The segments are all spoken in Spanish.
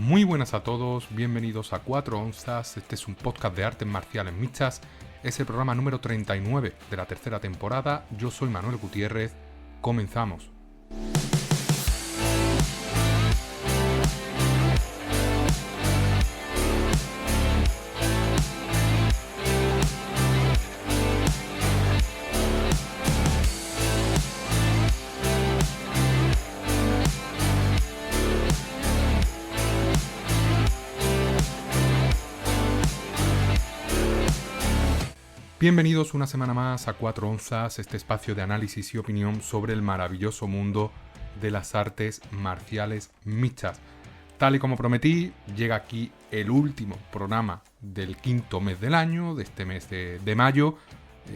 Muy buenas a todos, bienvenidos a 4 Onzas. Este es un podcast de artes marciales mixtas. Es el programa número 39 de la tercera temporada. Yo soy Manuel Gutiérrez. Comenzamos. Bienvenidos una semana más a 4 Onzas, este espacio de análisis y opinión sobre el maravilloso mundo de las artes marciales mixtas. Tal y como prometí, llega aquí el último programa del quinto mes del año, de este mes de mayo.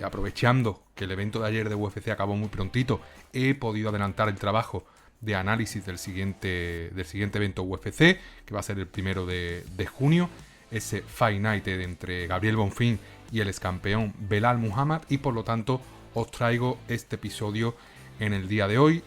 Aprovechando que el evento de ayer de UFC acabó muy prontito, he podido adelantar el trabajo de análisis del siguiente evento UFC, que va a ser el 1 de junio, ese Fight Night entre Gabriel Bonfim y el excampeón Belal Muhammad, y por lo tanto os traigo este episodio en el día de hoy,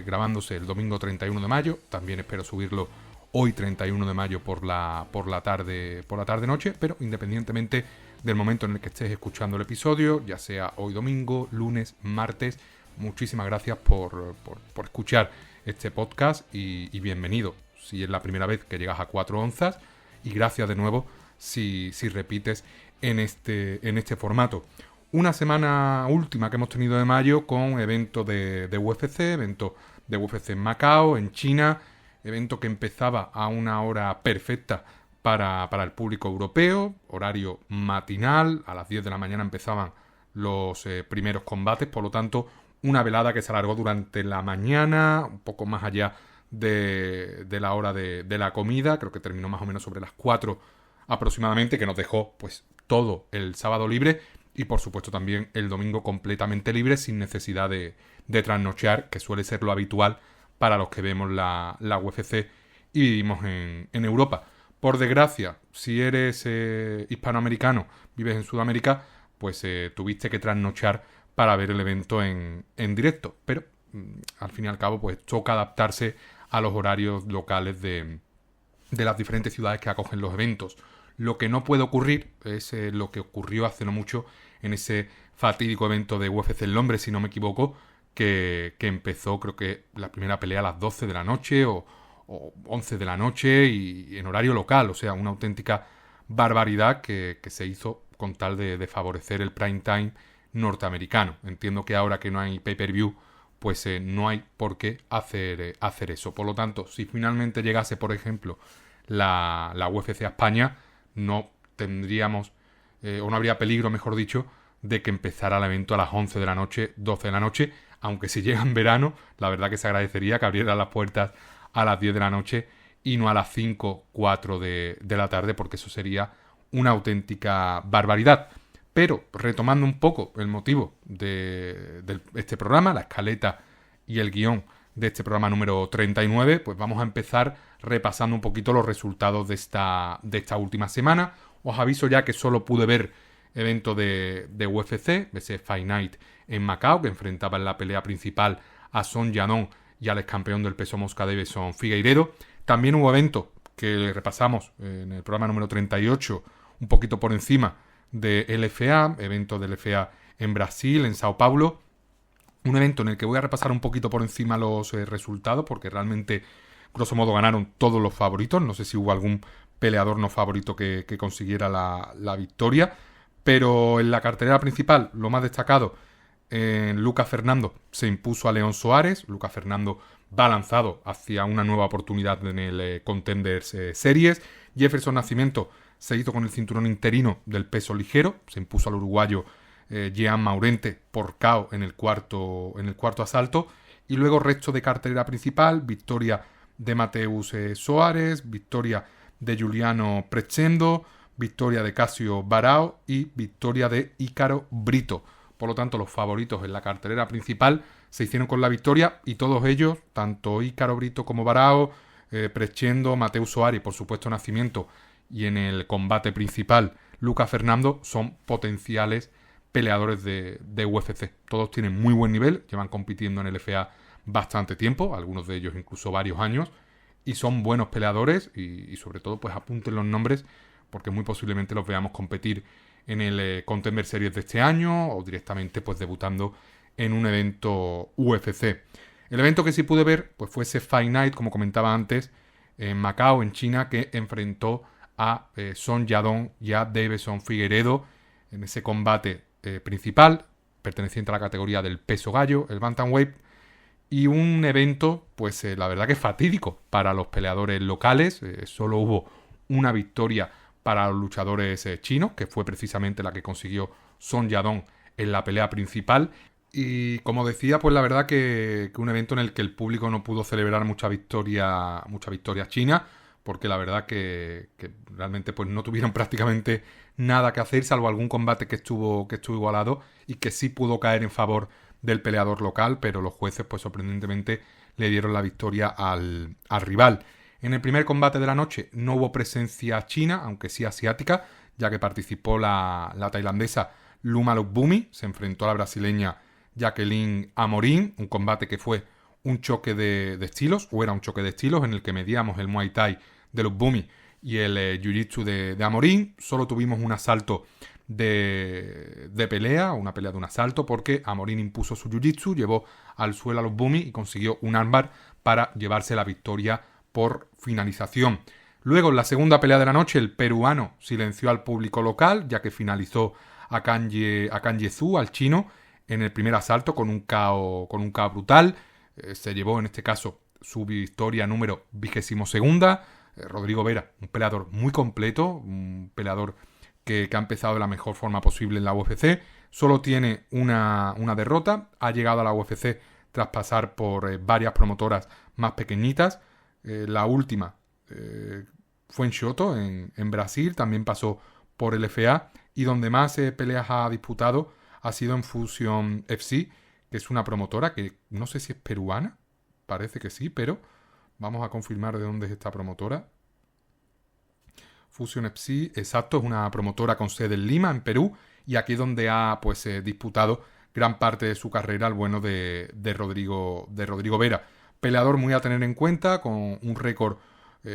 grabándose el domingo 31 de mayo, también espero subirlo hoy 31 de mayo por la tarde noche, pero independientemente del momento en el que estés escuchando el episodio, ya sea hoy domingo, lunes, martes, muchísimas gracias por escuchar este podcast y bienvenido si es la primera vez que llegas a 4 Onzas, y gracias de nuevo si repites en este formato. Una semana última que hemos tenido de mayo con evento de UFC, evento de UFC en Macao, en China, evento que empezaba a una hora perfecta para el público europeo, horario matinal, a las 10 de la mañana empezaban los primeros combates, por lo tanto una velada que se alargó durante la mañana, un poco más allá de la hora de la comida, creo que terminó más o menos sobre las 4 aproximadamente, que nos dejó pues todo el sábado libre y por supuesto también el domingo completamente libre, sin necesidad de trasnochear, que suele ser lo habitual para los que vemos la UFC y vivimos en Europa. Por desgracia, si eres hispanoamericano, vives en Sudamérica, pues tuviste que trasnochar para ver el evento en directo, pero al fin y al cabo pues toca adaptarse a los horarios locales de las diferentes ciudades que acogen los eventos. Lo que no puede ocurrir es lo que ocurrió hace no mucho en ese fatídico evento de UFC en Londres, si no me equivoco, que empezó, creo que la primera pelea a las 12 de la noche o 11 de la noche y en horario local. O sea, una auténtica barbaridad que se hizo con tal de favorecer el prime time norteamericano. Entiendo que ahora que no hay pay-per-view, pues no hay por qué hacer eso. Por lo tanto, si finalmente llegase, por ejemplo, la UFC a España, no tendríamos, o no habría peligro, mejor dicho, de que empezara el evento a las 11 de la noche, 12 de la noche, aunque si llega en verano, la verdad que se agradecería que abrieran las puertas a las 10 de la noche y no a las 5, 4 de la tarde, porque eso sería una auténtica barbaridad. Pero, retomando un poco el motivo de este programa, la escaleta y el guión de este programa número 39, pues vamos a empezar repasando un poquito los resultados de esta última semana. Os aviso ya que solo pude ver evento de UFC, ese Fight Night en Macao, que enfrentaba en la pelea principal a Song Yadong y al ex campeón del peso mosca Deiveson Figueiredo. También hubo evento que repasamos en el programa número 38, un poquito por encima de LFA, evento de LFA en Brasil, en Sao Paulo. Un evento en el que voy a repasar un poquito por encima los resultados, porque realmente, grosso modo, ganaron todos los favoritos. No sé si hubo algún peleador no favorito que consiguiera la victoria. Pero en la cartelera principal, lo más destacado, Lucas Fernando se impuso a León Soares. Lucas Fernando va lanzado hacia una nueva oportunidad en el Contenders Series. Jefferson Nascimento se hizo con el cinturón interino del peso ligero. Se impuso al uruguayo Jean Maurente por KO en el cuarto asalto. Y luego resto de cartelera principal, victoria de Mateus Soares, victoria de Giuliano Precendo, victoria de Casio Barao y victoria de Ícaro Brito. Por lo tanto, los favoritos en la cartelera principal se hicieron con la victoria, y todos ellos, tanto Ícaro Brito como Barao, Precendo, Mateus Soares y por supuesto Nascimento, y en el combate principal Lucas Fernando, son potenciales peleadores de UFC. Todos tienen muy buen nivel, llevan compitiendo en LFA bastante tiempo, algunos de ellos incluso varios años, y son buenos peleadores y sobre todo pues apunten los nombres porque muy posiblemente los veamos competir en el Contender Series de este año o directamente pues debutando en un evento UFC. El evento que sí pude ver pues fue ese Fight Night, como comentaba antes, en Macao, en China, que enfrentó a Son Yadong y a Deiveson Figueiredo en ese combate principal, perteneciente a la categoría del peso gallo, el Bantamweight, y un evento, pues la verdad que fatídico para los peleadores locales. Solo hubo una victoria para los luchadores chinos, que fue precisamente la que consiguió Son Yadong en la pelea principal. Y como decía, pues la verdad que un evento en el que el público no pudo celebrar mucha victoria china, porque la verdad que realmente pues no tuvieron prácticamente nada que hacer, salvo algún combate que estuvo igualado y que sí pudo caer en favor del peleador local, pero los jueces pues sorprendentemente le dieron la victoria al rival. En el primer combate de la noche no hubo presencia china, aunque sí asiática, ya que participó la tailandesa Luma Lokbumi, se enfrentó a la brasileña Jacqueline Amorim, un combate que fue un choque de estilos, o era un choque de estilos en el que medíamos el Muay Thai de Lokbumi y el Jiu-Jitsu de Amorim. Solo tuvimos un asalto de pelea, una pelea de un asalto, porque Amorim impuso su Jiu-Jitsu, llevó al suelo a Lokbumi y consiguió un armbar para llevarse la victoria por finalización. Luego, en la segunda pelea de la noche, el peruano silenció al público local, ya que finalizó a Kanye Zhu, al chino, en el primer asalto con un KO brutal. Se llevó en este caso su victoria número 22ª. Rodrigo Vera, un peleador muy completo, un peleador que ha empezado de la mejor forma posible en la UFC. Solo tiene una derrota. Ha llegado a la UFC tras pasar por varias promotoras más pequeñitas. La última fue en Shoto, en Brasil. También pasó por el FA. Y donde más peleas ha disputado ha sido en Fusion FC, que es una promotora que no sé si es peruana. Parece que sí, pero vamos a confirmar de dónde es esta promotora. Fusion FC, exacto, es una promotora con sede en Lima, en Perú, y aquí es donde ha pues disputado gran parte de su carrera el bueno de Rodrigo Vera. Peleador muy a tener en cuenta, con un récord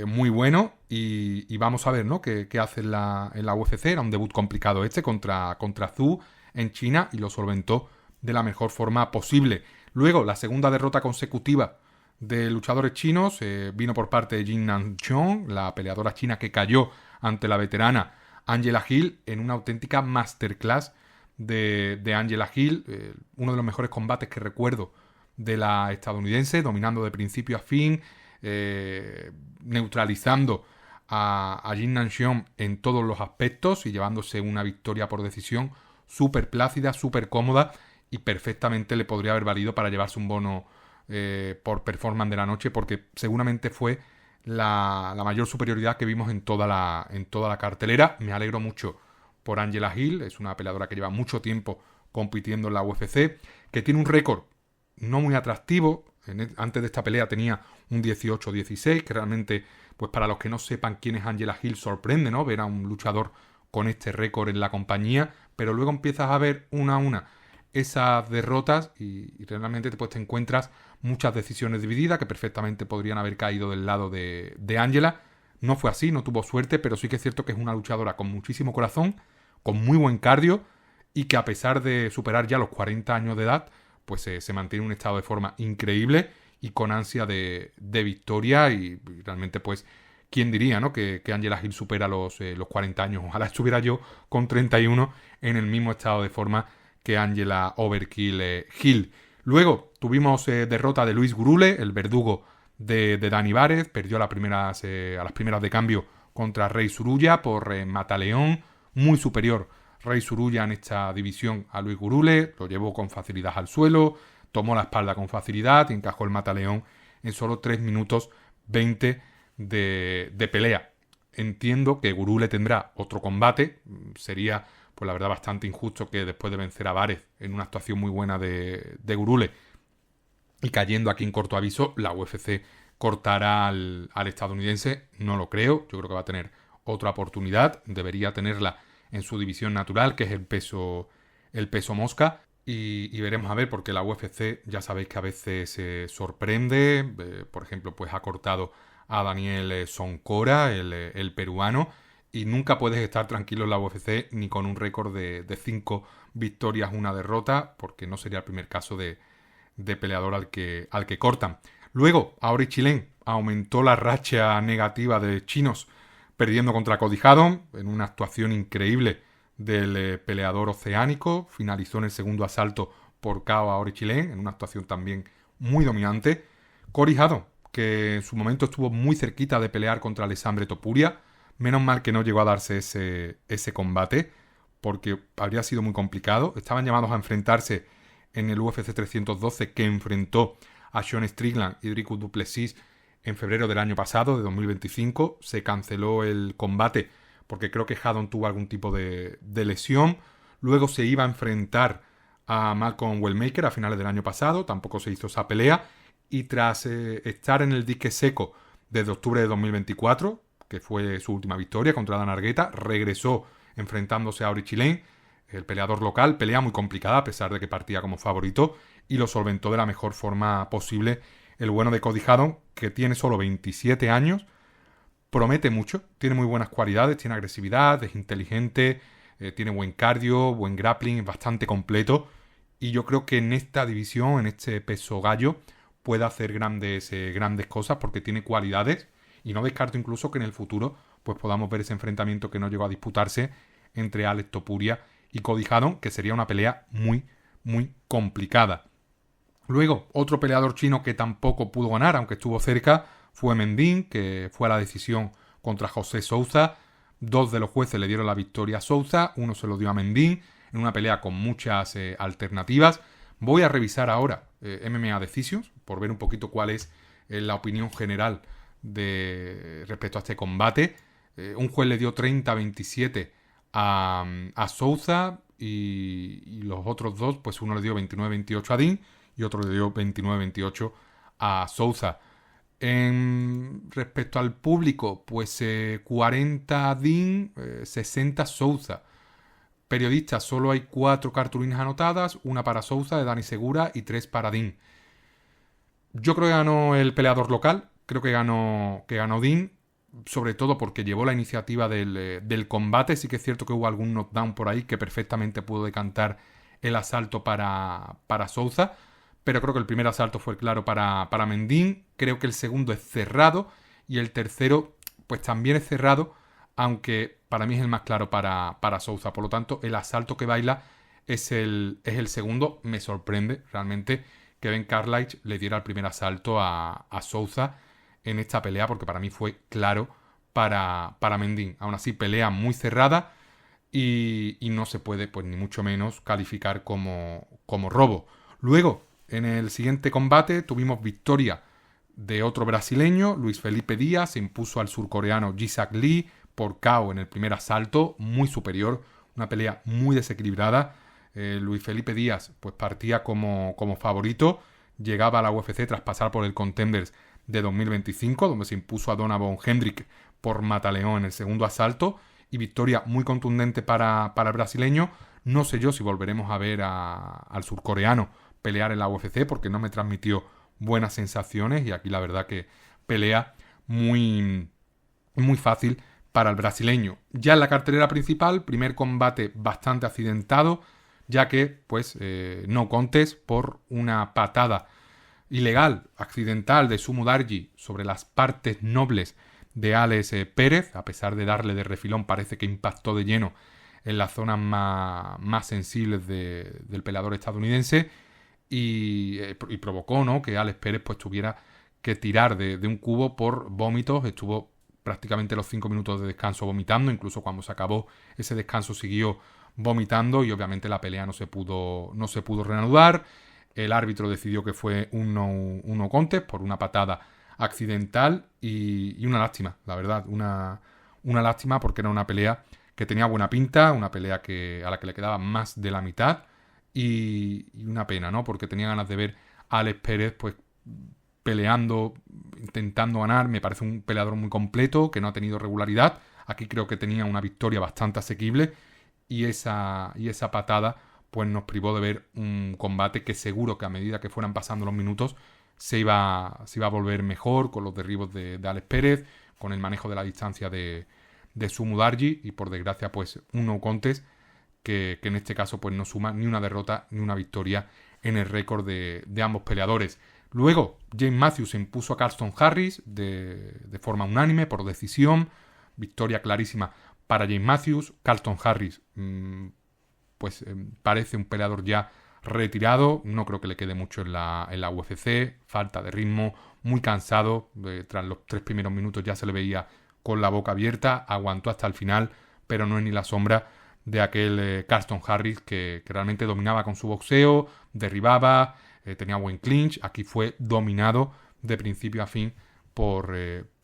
muy bueno, y vamos a ver, ¿no?, qué hace en la UFC. Era un debut complicado contra Zhu en China, y lo solventó de la mejor forma posible. Luego, la segunda derrota consecutiva de luchadores chinos vino por parte de Jin Nanchong, la peleadora china que cayó ante la veterana Angela Hill en una auténtica masterclass de Angela Hill, uno de los mejores combates que recuerdo de la estadounidense, dominando de principio a fin, neutralizando a Jin Nanchong en todos los aspectos y llevándose una victoria por decisión súper plácida, súper cómoda, y perfectamente le podría haber valido para llevarse un bono por performance de la noche, porque seguramente fue la mayor superioridad que vimos en toda la cartelera. Me alegro mucho por Angela Hill, es una peleadora que lleva mucho tiempo compitiendo en la UFC, que tiene un récord no muy atractivo. Antes de esta pelea tenía un 18-16, que realmente, pues para los que no sepan quién es Angela Hill, sorprende, ¿no?, ver a un luchador con este récord en la compañía, pero luego empiezas a ver una a una esas derrotas y realmente pues te encuentras muchas decisiones divididas que perfectamente podrían haber caído del lado de Angela. No fue así, no tuvo suerte, pero sí que es cierto que es una luchadora con muchísimo corazón, con muy buen cardio, y que a pesar de superar ya los 40 años de edad, pues se mantiene en un estado de forma increíble y con ansia de victoria. Y realmente pues, ¿quién diría, no?, que Angela Hill supera los 40 años? Ojalá estuviera yo con 31 en el mismo estado de forma que Angela Overkill Hill. Luego tuvimos derrota de Luis Gurule, el verdugo de Dani Várez. Perdió a las primeras de cambio contra Rey Surulla por mataleón. Muy superior Rey Surulla en esta división a Luis Gurule. Lo llevó con facilidad al suelo, tomó la espalda con facilidad y encajó el mataleón en solo 3 minutos 20 de pelea. Entiendo que Gurule tendrá otro combate. Sería, pues la verdad, bastante injusto que después de vencer a Várez en una actuación muy buena de Gurule y cayendo aquí en corto aviso, la UFC cortará al estadounidense. No lo creo. Yo creo que va a tener otra oportunidad. Debería tenerla en su división natural, que es el peso mosca. Y veremos a ver, porque la UFC ya sabéis que a veces se sorprende. Por ejemplo, pues ha cortado a Daniel Soncora, el peruano, y nunca puedes estar tranquilo en la UFC ni con un récord de 5 victorias, una derrota, porque no sería el primer caso de peleador al que cortan. Luego, Auri Chilén aumentó la racha negativa de chinos perdiendo contra Cody Haddon en una actuación increíble del peleador oceánico. Finalizó en el segundo asalto por KO a Auri Chilén en una actuación también muy dominante. Cody Haddon, que en su momento estuvo muy cerquita de pelear contra Alexandre Topuria. Menos mal que no llegó a darse ese combate, porque habría sido muy complicado. Estaban llamados a enfrentarse en el UFC 312, que enfrentó a Sean Strickland y Dricus du Plessis en febrero del año pasado, de 2025. Se canceló el combate porque creo que Haddon tuvo algún tipo de lesión. Luego se iba a enfrentar a Malcolm Wellmaker a finales del año pasado. Tampoco se hizo esa pelea. Y tras estar en el dique seco desde octubre de 2024, que fue su última victoria contra Dan Argueta, regresó enfrentándose a Auri Chilén, el peleador local. Pelea muy complicada a pesar de que partía como favorito, y lo solventó de la mejor forma posible el bueno de Cody Haddon, que tiene solo 27 años, promete mucho, tiene muy buenas cualidades, tiene agresividad, es inteligente, tiene buen cardio, buen grappling, es bastante completo, y yo creo que en esta división, en este peso gallo, puede hacer grandes cosas porque tiene cualidades, y no descarto incluso que en el futuro pues podamos ver ese enfrentamiento que no llegó a disputarse entre Alex Topuria y Cody Haddon, que sería una pelea muy, muy complicada. Luego, otro peleador chino que tampoco pudo ganar, aunque estuvo cerca, fue Mendín, que fue a la decisión contra José Souza. 2 de los jueces le dieron la victoria a Souza, uno se lo dio a Mendín, en una pelea con muchas alternativas. Voy a revisar ahora MMA Decisions, por ver un poquito cuál es la opinión general respecto a este combate. Un juez le dio 30-27 a Souza, y los otros dos, pues uno le dio 29-28 a Dean y otro le dio 29-28 a Souza. Respecto al público, pues 40 Dean, 60 Souza. Periodistas, solo hay 4 cartulinas anotadas, una para Souza de Dani Segura y 3 para Dean. Yo creo que ganó el peleador local, creo que ganó Dean, sobre todo porque llevó la iniciativa del combate. Sí que es cierto que hubo algún knockdown por ahí que perfectamente pudo decantar el asalto para Souza, pero creo que el primer asalto fue claro para Mendín. Creo que el segundo es cerrado y el tercero pues también es cerrado, aunque para mí es el más claro para Souza. Por lo tanto, el asalto que baila es el segundo. Me sorprende realmente que Ben Carlisle le diera el primer asalto a Souza en esta pelea, porque para mí fue claro para Mendín. Aún así, pelea muy cerrada y no se puede, pues ni mucho menos, calificar como robo. Luego, en el siguiente combate, tuvimos victoria de otro brasileño. Luis Felipe Díaz se impuso al surcoreano Ji-Sak Lee por KO en el primer asalto, muy superior, una pelea muy desequilibrada. Luis Felipe Díaz pues partía como favorito, llegaba a la UFC tras pasar por el Contenders de 2025, donde se impuso a Donovan Hendrick por mataleón en el segundo asalto, y victoria muy contundente para el brasileño. No sé yo si volveremos a ver al surcoreano pelear en la UFC, porque no me transmitió buenas sensaciones, y aquí la verdad que pelea muy, muy fácil para el brasileño. Ya en la cartelera principal, primer combate bastante accidentado, ya que pues no contest por una patada ilegal, accidental de Sumo Darji sobre las partes nobles de Alex Pérez. A pesar de darle de refilón, parece que impactó de lleno en las zonas más sensibles del peleador estadounidense, y provocó, ¿no?, que Alex Pérez pues tuviera que tirar de un cubo por vómitos. Estuvo prácticamente los 5 minutos de descanso vomitando, incluso cuando se acabó ese descanso siguió vomitando, y obviamente la pelea no se pudo reanudar. El árbitro decidió que fue un no contest por una patada accidental, y una lástima, la verdad, una lástima, porque era una pelea que tenía buena pinta, una pelea a la que le quedaba más de la mitad, y una pena, ¿no?, porque tenía ganas de ver a Alex Pérez pues peleando, intentando ganar. Me parece un peleador muy completo, que no ha tenido regularidad. Aquí creo que tenía una victoria bastante asequible, y esa patada pues nos privó de ver un combate que seguro que a medida que fueran pasando los minutos se iba a volver mejor con los derribos de Alex Pérez, con el manejo de la distancia de Sumu Darji, y por desgracia pues un no contest que en este caso pues no suma ni una derrota ni una victoria en el récord de ambos peleadores. Luego James Matthews se impuso a Carlston Harris de forma unánime por decisión, victoria clarísima para James Matthews. Carlston Harris parece un peleador ya retirado, no creo que le quede mucho en la UFC, falta de ritmo, muy cansado, tras los 3 primeros minutos ya se le veía con la boca abierta, aguantó hasta el final, pero no es ni la sombra de aquel Carlston Harris que realmente dominaba con su boxeo, derribaba, tenía buen clinch. Aquí fue dominado de principio a fin por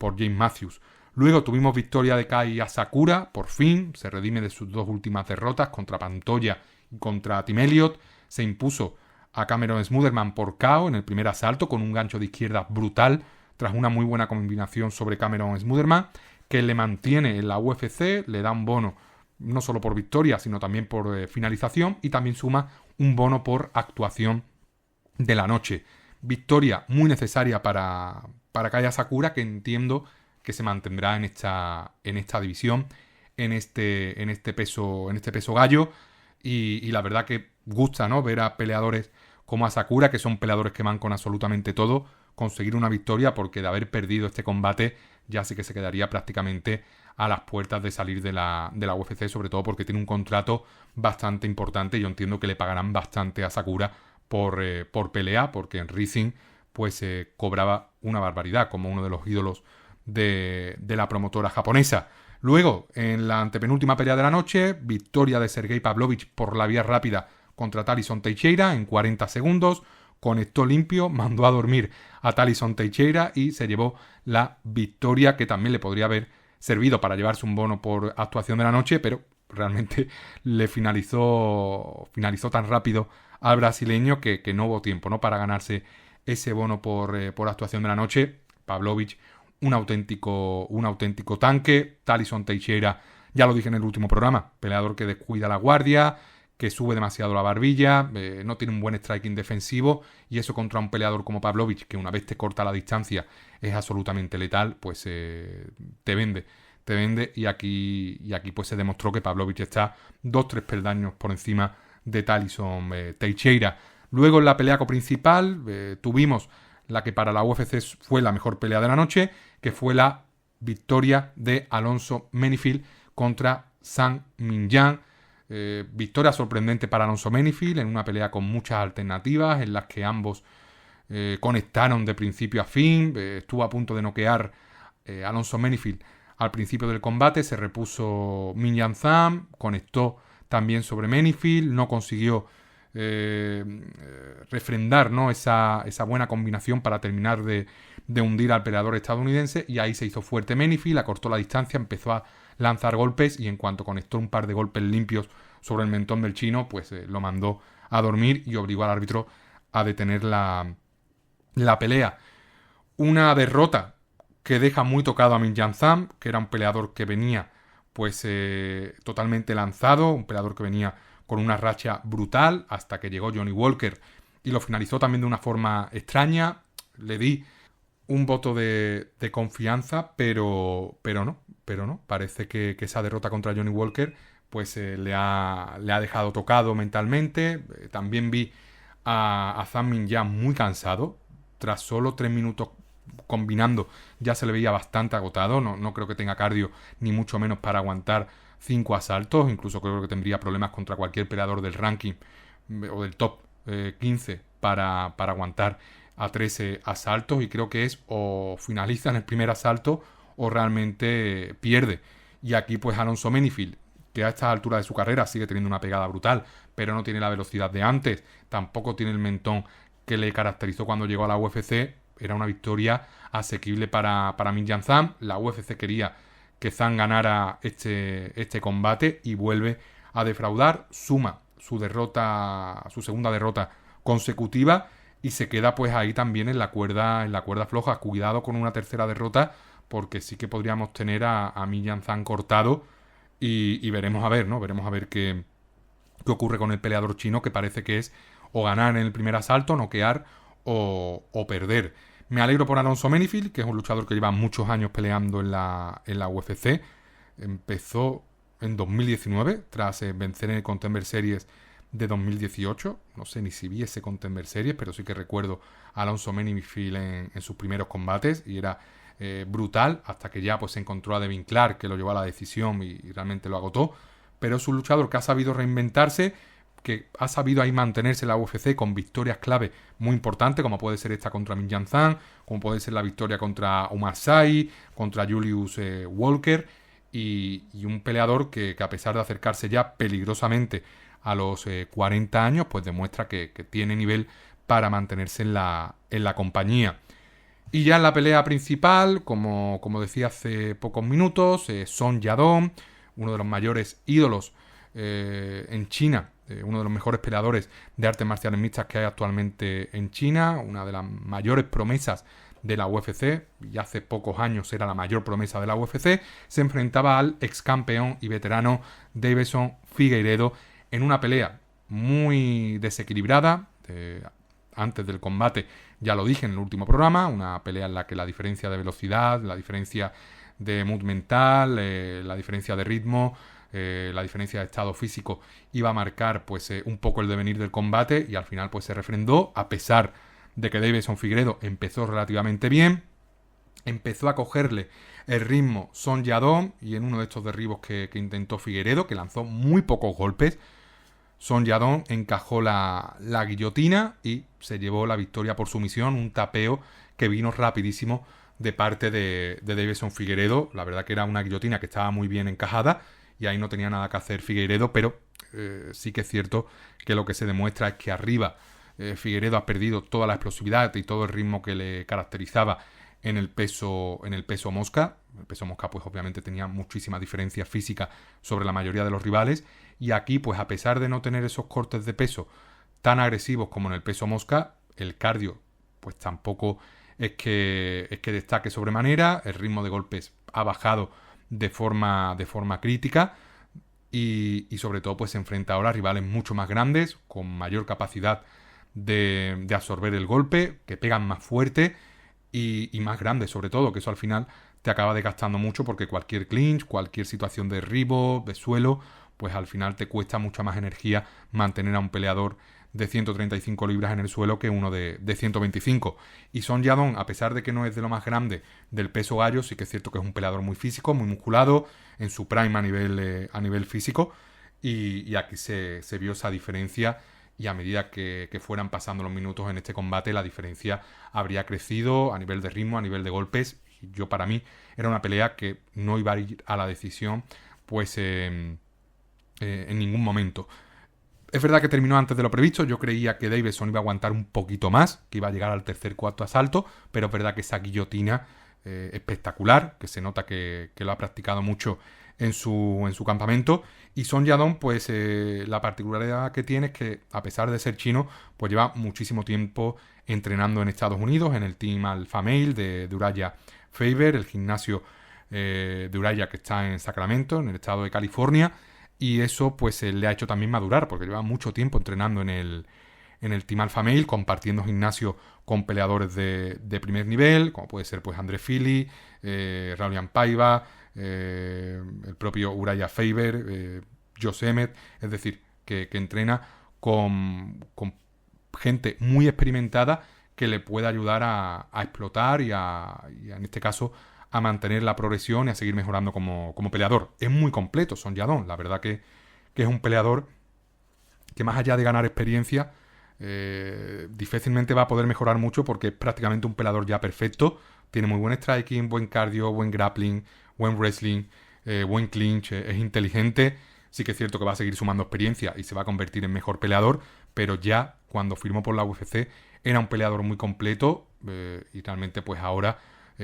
James Matthews. Luego tuvimos victoria de Kai Asakura, por fin, se redime de sus 2 últimas derrotas contra Pantoja y contra Tim Elliott. Se impuso a Cameron Smotherman por KO en el primer asalto con un gancho de izquierda brutal tras una muy buena combinación sobre Cameron Smotherman, que le mantiene en la UFC, le da un bono no solo por victoria, sino también por finalización, y también suma un bono por actuación de la noche. Victoria muy necesaria para Kai Asakura, que entiendo que se mantendrá en esta división, en este peso gallo, y la verdad que gusta, ¿no?, ver a peleadores como Asakura, que son peleadores que van con absolutamente todo, conseguir una victoria, porque de haber perdido este combate ya sí que se quedaría prácticamente a las puertas de salir de la UFC, sobre todo porque tiene un contrato bastante importante. Yo entiendo que le pagarán bastante a Sakura por pelea, porque en Rising pues cobraba una barbaridad como uno de los ídolos de la promotora japonesa. Luego, en la antepenúltima pelea de la noche, victoria de Sergey Pavlovich por la vía rápida contra Talison Teixeira en 40 segundos. Conectó limpio, mandó a dormir a Talison Teixeira y se llevó la victoria, que también le podría haber servido para llevarse un bono por actuación de la noche, pero realmente le finalizó tan rápido al brasileño que no hubo tiempo, ¿no?, para ganarse ese bono por actuación de la noche. Pavlovich, un auténtico tanque. Talison Teixeira, ya lo dije en el último programa, peleador que descuida la guardia, que sube demasiado la barbilla, no tiene un buen striking defensivo, y eso contra un peleador como Pavlovich, que una vez te corta la distancia es absolutamente letal, pues te vende, y aquí pues se demostró que Pavlovich está 2-3 peldaños por encima de Talison Teixeira. Luego en la pelea principal tuvimos la que para la UFC fue la mejor pelea de la noche, que fue la victoria de Alonso Menifield contra Zhang Mingyang. Victoria sorprendente para Alonso Menifield en una pelea con muchas alternativas, en las que ambos conectaron de principio a fin. Estuvo a punto de noquear Alonso Menifield al principio del combate, se repuso Mingyang Zhang, conectó también sobre Menifield, no consiguió refrendar, ¿no?, esa buena combinación para terminar de hundir al peleador estadounidense, y ahí se hizo fuerte Menifield, acortó la distancia, empezó a lanzar golpes, y en cuanto conectó un par de golpes limpios sobre el mentón del chino, pues lo mandó a dormir y obligó al árbitro a detener la pelea. Una derrota que deja muy tocado a Mingyang Zhang, que era un peleador que venía pues totalmente lanzado, un peleador que venía con una racha brutal, hasta que llegó Johnny Walker y lo finalizó también de una forma extraña. Le di un voto de confianza, pero no. Parece que esa derrota contra Johnny Walker pues le ha dejado tocado mentalmente. También vi a Zhang Mingyang muy cansado. Tras solo 3 minutos combinando ya se le veía bastante agotado. No creo que tenga cardio, ni mucho menos para aguantar 5 asaltos. Incluso creo que tendría problemas contra cualquier peleador del ranking o del top 15 para aguantar a 13 asaltos, y creo que es o finaliza en el primer asalto o realmente pierde. Y aquí pues Alonso Menifield, que a estas alturas de su carrera sigue teniendo una pegada brutal, pero no tiene la velocidad de antes, tampoco tiene el mentón que le caracterizó cuando llegó a la UFC. Era una victoria asequible para Mingyang Zhang. La UFC quería que Zhang ganara este combate, y vuelve a defraudar, suma su segunda derrota consecutiva, y se queda pues ahí también en la cuerda floja. Cuidado con una tercera derrota, porque sí que podríamos tener a Mingyang Zhang cortado, y veremos a ver, ¿no? Veremos a ver qué ocurre con el peleador chino, que parece que es o ganar en el primer asalto, noquear, o perder. Me alegro por Alonso Menifield, que es un luchador que lleva muchos años peleando en la UFC. Empezó en 2019, tras vencer en el Contender Series de 2018. No sé ni si vi ese Contender Series, pero sí que recuerdo a Alonso Menifield en sus primeros combates y era brutal, hasta que ya pues se encontró a Devin Clark, que lo llevó a la decisión y realmente lo agotó. Pero es un luchador que ha sabido reinventarse, que ha sabido ahí mantenerse en la UFC con victorias clave muy importantes, como puede ser esta contra Min Jan Zhang, como puede ser la victoria contra Umar Sai, contra Julius Walker, y un peleador que a pesar de acercarse ya peligrosamente a los 40 años, pues demuestra que tiene nivel para mantenerse en la compañía. Y ya en la pelea principal, como decía hace pocos minutos, Song Yadong, uno de los mayores ídolos en China, uno de los mejores peleadores de artes marciales mixtas que hay actualmente en China, una de las mayores promesas de la UFC, y hace pocos años era la mayor promesa de la UFC, se enfrentaba al ex campeón y veterano Deiveson Figueiredo en una pelea muy desequilibrada. Antes del combate ya lo dije en el último programa, una pelea en la que la diferencia de velocidad, la diferencia de mood mental, la diferencia de ritmo, la diferencia de estado físico iba a marcar pues un poco el devenir del combate, y al final pues se refrendó, a pesar de que Deiveson Figueiredo empezó relativamente bien, empezó a cogerle el ritmo Song Yadong, y en uno de estos derribos que intentó Figueiredo, que lanzó muy pocos golpes, Song Yadong encajó la guillotina y se llevó la victoria por sumisión, un tapeo que vino rapidísimo de parte de Deiveson Figueiredo. La verdad que era una guillotina que estaba muy bien encajada y ahí no tenía nada que hacer Figueiredo, pero sí que es cierto que lo que se demuestra es que arriba Figueiredo ha perdido toda la explosividad y todo el ritmo que le caracterizaba en el peso mosca. El peso mosca pues obviamente tenía muchísimas diferencias físicas sobre la mayoría de los rivales, y aquí pues a pesar de no tener esos cortes de peso tan agresivos como en el peso mosca, el cardio pues tampoco es que destaque sobremanera, el ritmo de golpes ha bajado de forma crítica, y sobre todo pues se enfrenta ahora a rivales mucho más grandes, con mayor capacidad de absorber el golpe, que pegan más fuerte y más grandes sobre todo, que eso al final te acaba desgastando mucho, porque cualquier clinch, cualquier situación de derribo, de suelo, pues al final te cuesta mucha más energía mantener a un peleador de 135 libras en el suelo que uno de 125. Y Song Yadong, a pesar de que no es de lo más grande del peso gallo, sí que es cierto que es un peleador muy físico, muy musculado, en su prime a nivel físico, y aquí se vio esa diferencia, y a medida que fueran pasando los minutos en este combate, la diferencia habría crecido a nivel de ritmo, a nivel de golpes. Y para mí era una pelea que no iba a ir a la decisión pues en ningún momento. Es verdad que terminó antes de lo previsto. Yo creía que Deiveson iba a aguantar un poquito más, que iba a llegar al tercer cuarto asalto, pero es verdad que esa guillotina espectacular, que se nota que lo ha practicado mucho en su campamento. Y Song Yadong, pues la particularidad que tiene es que, a pesar de ser chino, pues lleva muchísimo tiempo entrenando en Estados Unidos, en el Team Alpha Male de Uriah Faber, el gimnasio de Uriah que está en Sacramento, en el estado de California, y eso pues le ha hecho también madurar, porque lleva mucho tiempo entrenando en el Team Alpha Male, compartiendo gimnasio con peleadores de primer nivel, como puede ser pues André Fili, Raulian Paiva, el propio Uriah Faber, Josh Emmett, es decir, que entrena con gente muy experimentada que le puede ayudar a explotar y en este caso a mantener la progresión y a seguir mejorando como peleador. Es muy completo Song Yadong, la verdad que es un peleador que, más allá de ganar experiencia, difícilmente va a poder mejorar mucho, porque es prácticamente un peleador ya perfecto. Tiene muy buen striking, buen cardio, buen grappling, buen wrestling, buen clinch, es inteligente. Sí que es cierto que va a seguir sumando experiencia y se va a convertir en mejor peleador, pero ya cuando firmó por la UFC era un peleador muy completo, y realmente pues ahora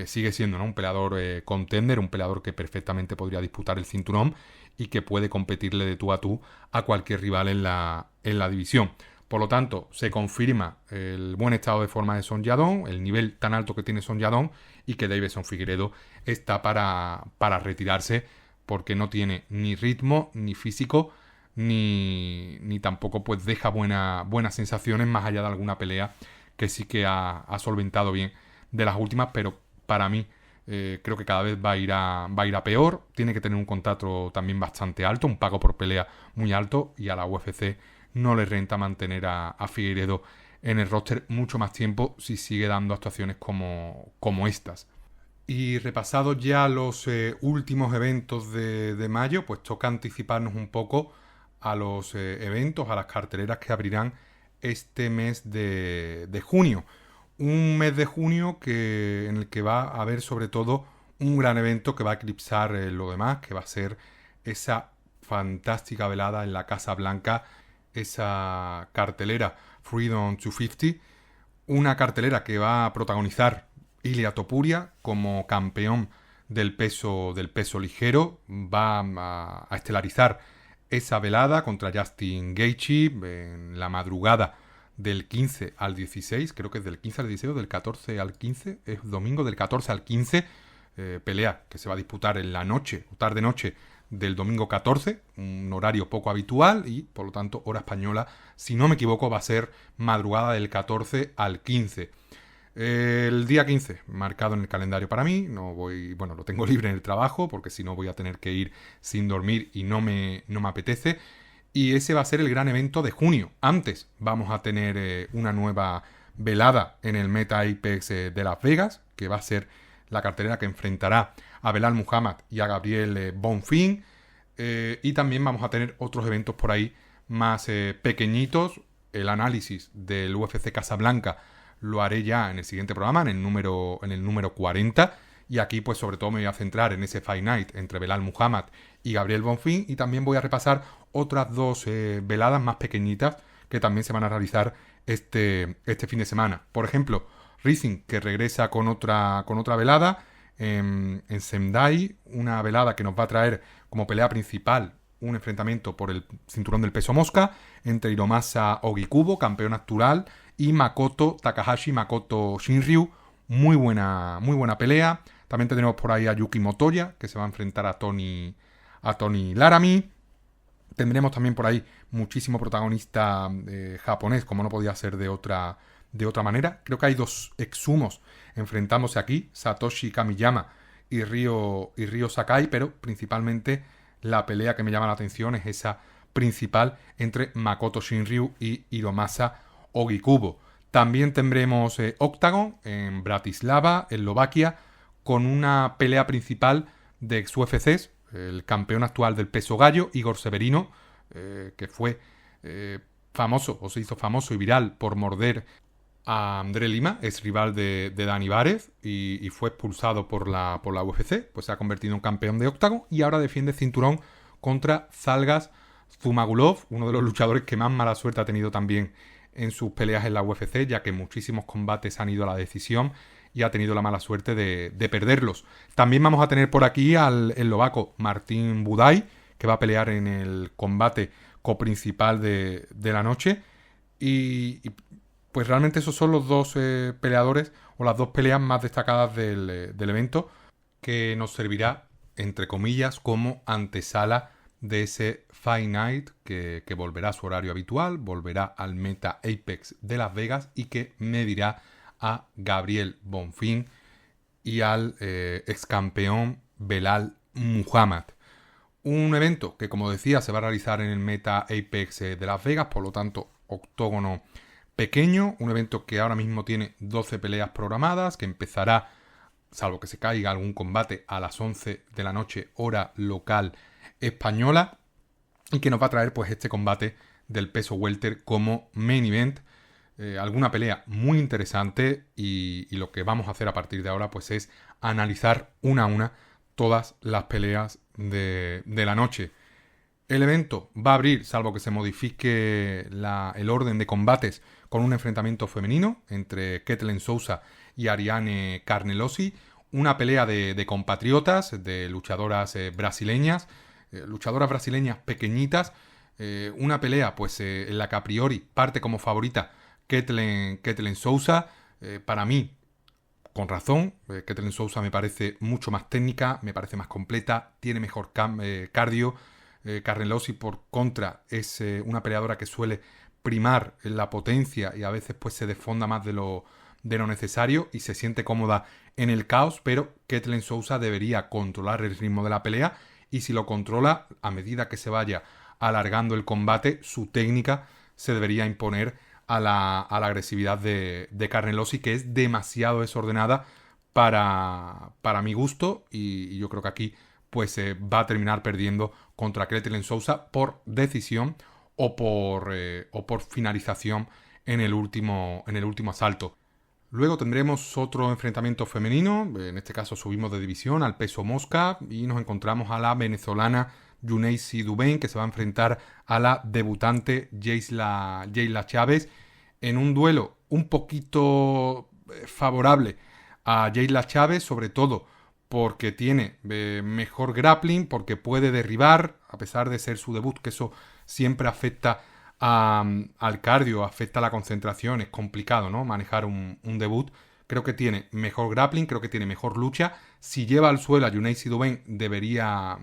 sigue siendo, ¿no?, un peleador contender, un peleador que perfectamente podría disputar el cinturón y que puede competirle de tú a cualquier rival en la división. Por lo tanto, se confirma el buen estado de forma de Song Yadong, el nivel tan alto que tiene Song Yadong, y que Deiveson Figueiredo está para retirarse, porque no tiene ni ritmo, ni físico, ni tampoco pues deja buenas sensaciones, más allá de alguna pelea que sí que ha solventado bien de las últimas, pero para mí creo que cada vez va a ir a peor. Tiene que tener un contrato también bastante alto, un pago por pelea muy alto, y a la UFC no le renta mantener a Figueiredo en el roster mucho más tiempo si sigue dando actuaciones como estas. Y repasados ya los últimos eventos de mayo, pues toca anticiparnos un poco a los eventos, a las carteleras que abrirán este mes de junio. Un mes de junio en el que va a haber sobre todo un gran evento que va a eclipsar lo demás, que va a ser esa fantástica velada en la Casa Blanca, esa cartelera Freedom 250, una cartelera que va a protagonizar Ilia Topuria como campeón del peso ligero. Va a estelarizar esa velada contra Justin Gaethje en la madrugada del 15 al 16, creo que es del 15 al 16 o del 14 al 15, es domingo del 14 al 15, pelea que se va a disputar en la noche o tarde-noche del domingo 14, un horario poco habitual y por lo tanto hora española, si no me equivoco, va a ser madrugada del 14 al 15. El día 15, marcado en el calendario para mí, lo tengo libre en el trabajo porque si no voy a tener que ir sin dormir y no me apetece. Y ese va a ser el gran evento de junio. Antes vamos a tener una nueva velada en el Meta Apex de Las Vegas, que va a ser la cartelera que enfrentará a Belal Muhammad y a Gabriel Bonfim. Y también vamos a tener otros eventos por ahí más pequeñitos. El análisis del UFC Casablanca lo haré ya en el siguiente programa, en el número 40. Y aquí pues sobre todo me voy a centrar en ese Fight Night entre Belal Muhammad y Gabriel Bonfim. Y también voy a repasar otras dos veladas más pequeñitas que también se van a realizar este fin de semana. Por ejemplo, Rising, que regresa con otra velada en Sendai, una velada que nos va a traer como pelea principal un enfrentamiento por el cinturón del peso mosca entre Hiromasa Ogikubo, campeón actual, y Makoto Shinryu. Muy buena pelea. También tenemos por ahí a Yuki Motoya, que se va a enfrentar a Tony Laramie. Tendremos también por ahí muchísimo protagonista japonés, como no podía ser de otra manera. Creo que hay dos exsumos enfrentándose aquí, Satoshi Kamiyama y Ryo Sakai, pero principalmente la pelea que me llama la atención es esa principal entre Makoto Shinryu y Hiromasa Ogikubo. También tendremos Octagon en Bratislava, Eslovaquia, con una pelea principal de ex-UFCs, el campeón actual del peso gallo, Igor Severino, que fue famoso, o se hizo famoso y viral por morder a André Lima, es rival de Dani Várez, y fue expulsado por la UFC, pues se ha convertido en campeón de Octagon y ahora defiende cinturón contra Zhalgas Zhumagulov, uno de los luchadores que más mala suerte ha tenido también en sus peleas en la UFC, ya que muchísimos combates han ido a la decisión y ha tenido la mala suerte de perderlos. También vamos a tener por aquí al eslovaco Martin Budaj, que va a pelear en el combate coprincipal de la noche. Y pues realmente esos son los dos peleadores o las dos peleas más destacadas del evento, que nos servirá, entre comillas, como antesala de ese Fight Night que volverá a su horario habitual, volverá al Meta Apex de Las Vegas y que medirá a Gabriel Bonfim y al ex campeón Belal Muhammad. Un evento que, como decía, se va a realizar en el Meta Apex de Las Vegas, por lo tanto, octógono pequeño, un evento que ahora mismo tiene 12 peleas programadas, que empezará, salvo que se caiga algún combate, a las 11 de la noche, hora local española, y que nos va a traer pues este combate del peso welter como main event. Alguna pelea muy interesante y lo que vamos a hacer a partir de ahora pues es analizar una a una todas las peleas de la noche. El evento va a abrir, salvo que se modifique el orden de combates, con un enfrentamiento femenino entre Kathleen Souza y Ariane Carnelossi, una pelea de compatriotas, de luchadoras brasileñas pequeñitas, una pelea pues en la que a priori parte como favorita Kathleen Souza. Para mí, con razón, Kathleen Souza me parece mucho más técnica, me parece más completa, tiene mejor cardio. Carnelossi, por contra, es una peleadora que suele primar en la potencia y a veces pues se desfonda más de lo necesario y se siente cómoda en el caos, pero Kathleen Souza debería controlar el ritmo de la pelea y si lo controla, a medida que se vaya alargando el combate, su técnica se debería imponer a la agresividad de Carnelossi, que es demasiado desordenada para mi gusto y yo creo que aquí pues va a terminar perdiendo contra Kathleen Souza por decisión o por finalización en el último asalto. Luego tendremos otro enfrentamiento femenino, en este caso subimos de división al peso mosca y nos encontramos a la venezolana Yuneisi Duben, que se va a enfrentar a la debutante Yeisla Chávez en un duelo un poquito favorable a Yeisla Chávez, sobre todo porque tiene mejor grappling, porque puede derribar, a pesar de ser su debut, que eso siempre afecta al cardio, afecta a la concentración, es complicado, ¿no? Manejar un debut. Creo que tiene mejor grappling, creo que tiene mejor lucha. Si lleva al suelo a Yuneisi Duben debería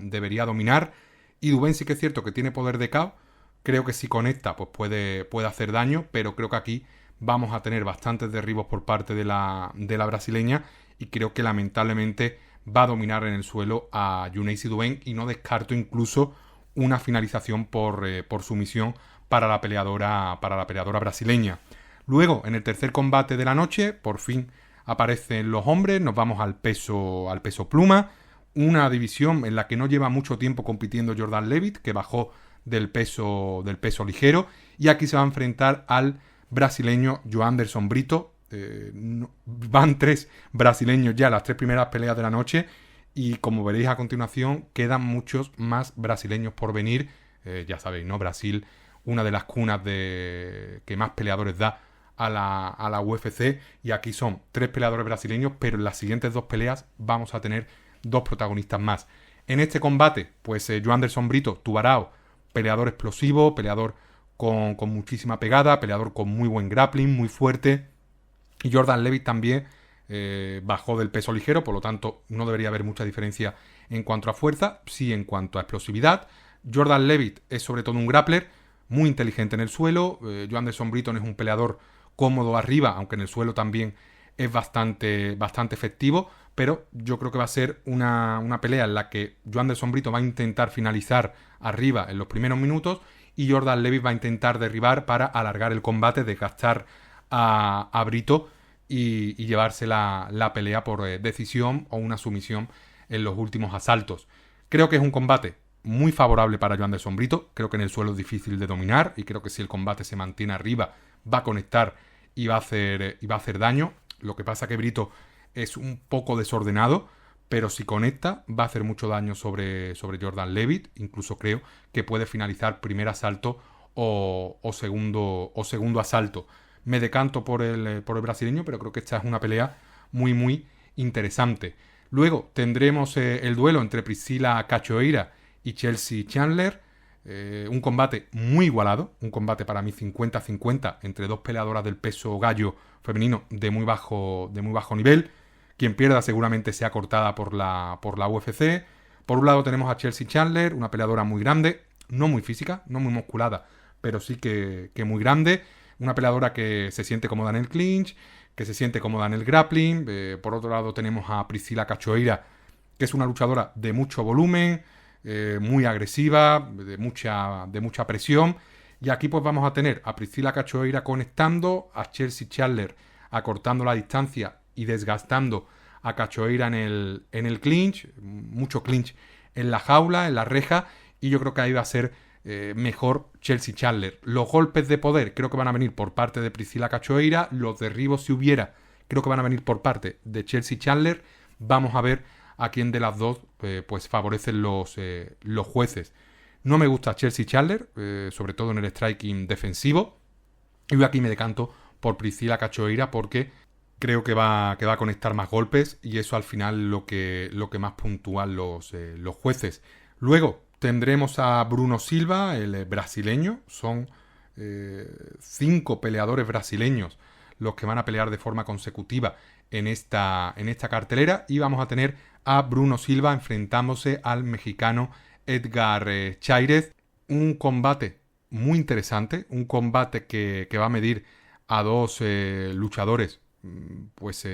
dominar. Y Duben sí que es cierto que tiene poder de KO. Creo que si conecta pues puede hacer daño, pero creo que aquí vamos a tener bastantes derribos por parte de la brasileña y creo que lamentablemente va a dominar en el suelo a Yuneisi Duben y no descarto incluso una finalización por sumisión para la peleadora brasileña. Luego, en el tercer combate de la noche, por fin aparecen los hombres, nos vamos al peso pluma, una división en la que no lleva mucho tiempo compitiendo Jordan Levitt, que bajó del peso ligero, y aquí se va a enfrentar al brasileño Joanderson Brito. Van 3 brasileños ya, las 3 primeras peleas de la noche, y como veréis a continuación, quedan muchos más brasileños por venir. Ya sabéis, ¿no? Brasil, una de las cunas que más peleadores da a la UFC, y aquí son 3 peleadores brasileños, pero en las siguientes 2 peleas vamos a tener 2 protagonistas más. En este combate, pues Joanderson Brito, Tubarão, peleador explosivo, peleador con muchísima pegada, peleador con muy buen grappling, muy fuerte, y Jordan Levitt también bajó del peso ligero, por lo tanto no debería haber mucha diferencia en cuanto a fuerza, sí en cuanto a explosividad. Jordan Levitt es sobre todo un grappler, muy inteligente en el suelo. Joanderson Brito es un peleador cómodo arriba, aunque en el suelo también es bastante efectivo, pero yo creo que va a ser una pelea en la que Joanderson Brito va a intentar finalizar arriba en los primeros minutos y Jordan Levitt va a intentar derribar para alargar el combate, desgastar a Brito y llevarse la pelea por decisión o una sumisión en los últimos asaltos. Creo que es un combate muy favorable para Joanderson Brito, creo que en el suelo es difícil de dominar y creo que si el combate se mantiene arriba va a conectar y va a hacer daño. Lo que pasa que Brito es un poco desordenado, pero si conecta va a hacer mucho daño sobre Jordan Levitt. Incluso creo que puede finalizar primer asalto o segundo asalto. Me decanto por el brasileño, pero creo que esta es una pelea muy muy interesante. Luego tendremos el duelo entre Priscila Cachoeira y Chelsea Chandler. Un combate muy igualado, un combate para mí 50-50 entre 2 peleadoras del peso gallo femenino de muy bajo nivel. Quien pierda seguramente sea cortada por la UFC. Por un lado tenemos a Chelsea Chandler, una peleadora muy grande, no muy física, no muy musculada, pero sí que muy grande. Una peleadora que se siente cómoda en el clinch, que se siente cómoda en el grappling. Por otro lado tenemos a Priscila Cachoeira, que es una luchadora de mucho volumen, muy agresiva, de mucha presión. Y aquí pues vamos a tener a Priscila Cachoeira conectando, a Chelsea Chandler acortando la distancia y desgastando a Cachoeira en el clinch, mucho clinch en la jaula, en la reja, y yo creo que ahí va a ser mejor Chelsea Chandler. Los golpes de poder creo que van a venir por parte de Priscila Cachoeira, los derribos si hubiera creo que van a venir por parte de Chelsea Chandler. Vamos a ver a quién de las dos pues favorecen los jueces. No me gusta Chelsea Chandler, sobre todo en el striking defensivo, y aquí me decanto por Priscila Cachoeira porque creo que va a conectar más golpes y eso al final lo que más puntúan los jueces. Luego tendremos a Bruno Silva, el brasileño. Son 5 peleadores brasileños los que van a pelear de forma consecutiva en esta cartelera, y vamos a tener a Bruno Silva enfrentándose al mexicano Edgar Chairez. Un combate muy interesante, un combate que va a medir a dos luchadores pues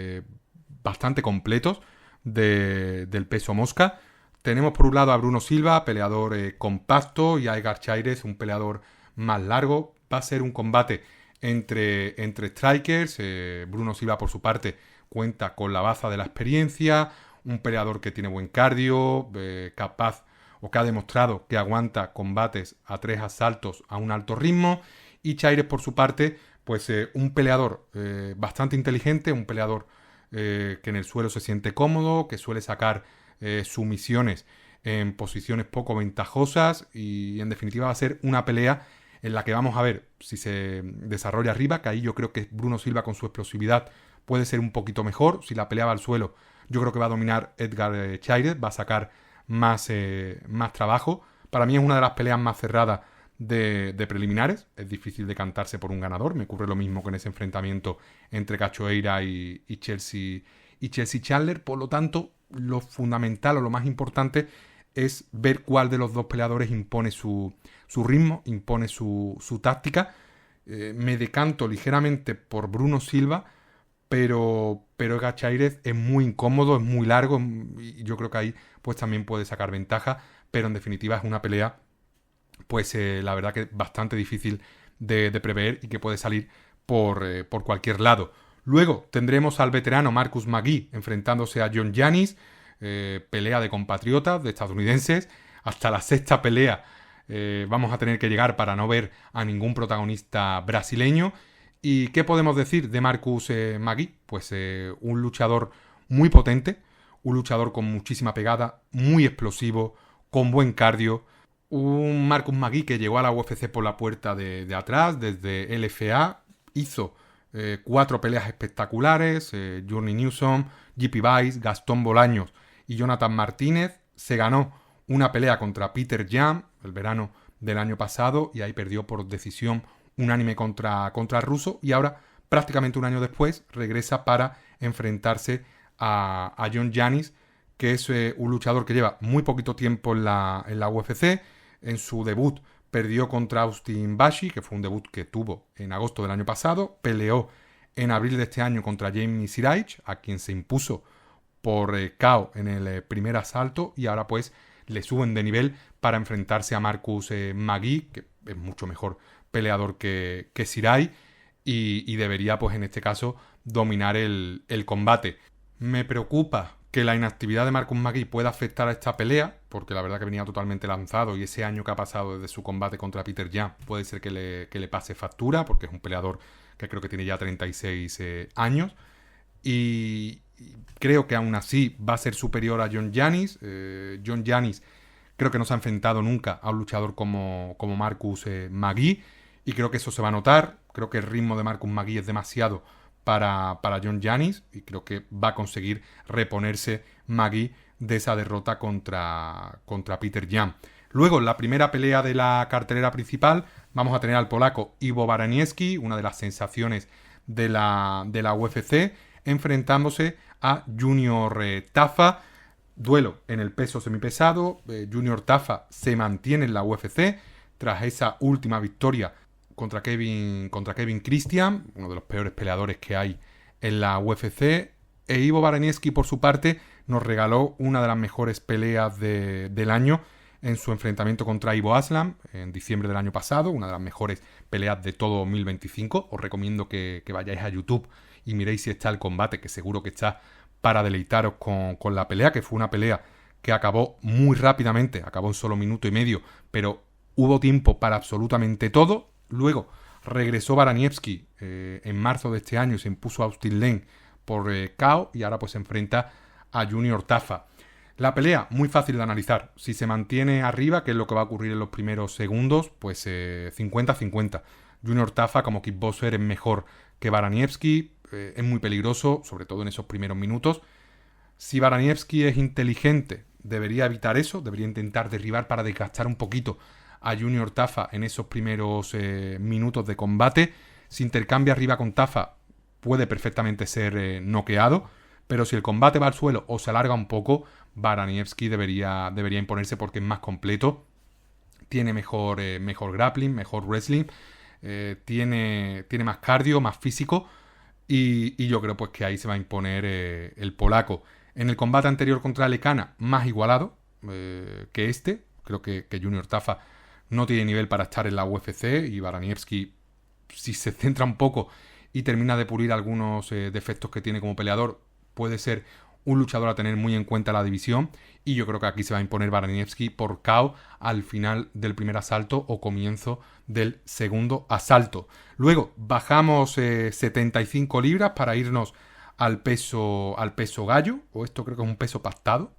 bastante completos del peso mosca. Tenemos por un lado a Bruno Silva, peleador compacto, y a Edgar Chairez, un peleador más largo. Va a ser un combate entre strikers. Bruno Silva, por su parte, cuenta con la baza de la experiencia, un peleador que tiene buen cardio, capaz o que ha demostrado que aguanta combates a 3 asaltos a un alto ritmo. Y Chairez, por su parte, pues un peleador bastante inteligente, un peleador que en el suelo se siente cómodo, que suele sacar sumisiones en posiciones poco ventajosas, y en definitiva va a ser una pelea en la que vamos a ver si se desarrolla arriba, que ahí yo creo que Bruno Silva con su explosividad puede ser un poquito mejor. Si la pelea va al suelo, yo creo que va a dominar Edgar Chairez, va a sacar más trabajo. Para mí es una de las peleas más cerradas de preliminares. Es difícil decantarse por un ganador. Me ocurre lo mismo con ese enfrentamiento entre Cachoeira y Chelsea Chandler. Por lo tanto, lo fundamental o lo más importante es ver cuál de los dos peleadores impone su ritmo, impone su táctica. Me decanto ligeramente por Bruno Silva, pero Edgar Chairez es muy incómodo, es muy largo, y yo creo que ahí pues también puede sacar ventaja, pero en definitiva es una pelea pues la verdad que bastante difícil de prever y que puede salir por cualquier lado. Luego tendremos al veterano Marcus McGhee enfrentándose a John Yanis, pelea de compatriotas, de estadounidenses. Hasta la sexta pelea vamos a tener que llegar para no ver a ningún protagonista brasileño. ¿Y qué podemos decir de Marcus McGhee? Pues un luchador muy potente, un luchador con muchísima pegada, muy explosivo, con buen cardio. Un Marcus McGhee que llegó a la UFC por la puerta de atrás, desde LFA, hizo 4 peleas espectaculares, Journey Newsom, JP Vice, Gastón Bolaños y Jonathan Martínez. Se ganó una pelea contra Peter Yan el verano del año pasado, y ahí perdió por decisión unánime contra el ruso, y ahora, prácticamente un año después, regresa para enfrentarse a John Yanis, que es un luchador que lleva muy poquito tiempo en la UFC. En su debut perdió contra Austin Bashi, que fue un debut que tuvo en agosto del año pasado. Peleó en abril de este año contra Jamie Siraich, a quien se impuso por KO en el primer asalto, y ahora pues le suben de nivel para enfrentarse a Marcus McGhee, que es mucho mejor peleador que Siraich, y debería pues en este caso dominar el combate. Me preocupa que la inactividad de Marcus McGhee pueda afectar a esta pelea, porque la verdad que venía totalmente lanzado, y ese año que ha pasado desde su combate contra Peter Yan puede ser que le pase factura, porque es un peleador que creo que tiene ya 36 años, y creo que aún así va a ser superior a John Yanis. John Yanis creo que no se ha enfrentado nunca a un luchador como Marcus McGhee, y creo que eso se va a notar. Creo que el ritmo de Marcus McGhee es demasiado para John Yanis, y creo que va a conseguir reponerse McGhee de esa derrota contra Peter Yan. Luego, en la primera pelea de la cartelera principal, vamos a tener al polaco Ivo Baraniewski, una de las sensaciones de la UFC, enfrentándose a Junior Tafa. Duelo en el peso semipesado. Junior Tafa se mantiene en la UFC tras esa última victoria contra Kevin Christian, uno de los peores peleadores que hay en la UFC. E Ivo Baraniewski, por su parte, nos regaló una de las mejores peleas del año en su enfrentamiento contra Ivo Aslan en diciembre del año pasado, una de las mejores peleas de todo 2025. Os recomiendo que vayáis a YouTube y miréis si está el combate, que seguro que está, para deleitaros con la pelea, que fue una pelea que acabó muy rápidamente, acabó en solo minuto y medio, pero hubo tiempo para absolutamente todo. Luego regresó Baraniewski en marzo de este año y se impuso a Austin Lane por KO, y ahora pues se enfrenta a Junior Tafa. La pelea muy fácil de analizar. Si se mantiene arriba, que es lo que va a ocurrir en los primeros segundos, pues 50-50. Junior Tafa como kickboxer es mejor que Baraniewski, es muy peligroso, sobre todo en esos primeros minutos. Si Baraniewski es inteligente, debería evitar eso, debería intentar derribar para desgastar un poquito a Junior Tafa en esos primeros minutos de combate. Si intercambia arriba con Tafa, puede perfectamente ser noqueado, pero si el combate va al suelo o se alarga un poco, Baraniewski debería imponerse, porque es más completo, tiene mejor grappling, mejor wrestling, tiene más cardio, más físico, y yo creo pues que ahí se va a imponer el polaco. En el combate anterior contra Lekana, más igualado que este. Creo que Junior Tafa no tiene nivel para estar en la UFC, y Baraniewski, si se centra un poco y termina de pulir algunos defectos que tiene como peleador, puede ser un luchador a tener muy en cuenta en la división, y yo creo que aquí se va a imponer Baraniewski por KO al final del primer asalto o comienzo del segundo asalto. Luego bajamos 75 libras para irnos al peso gallo, o esto creo que es un peso pactado,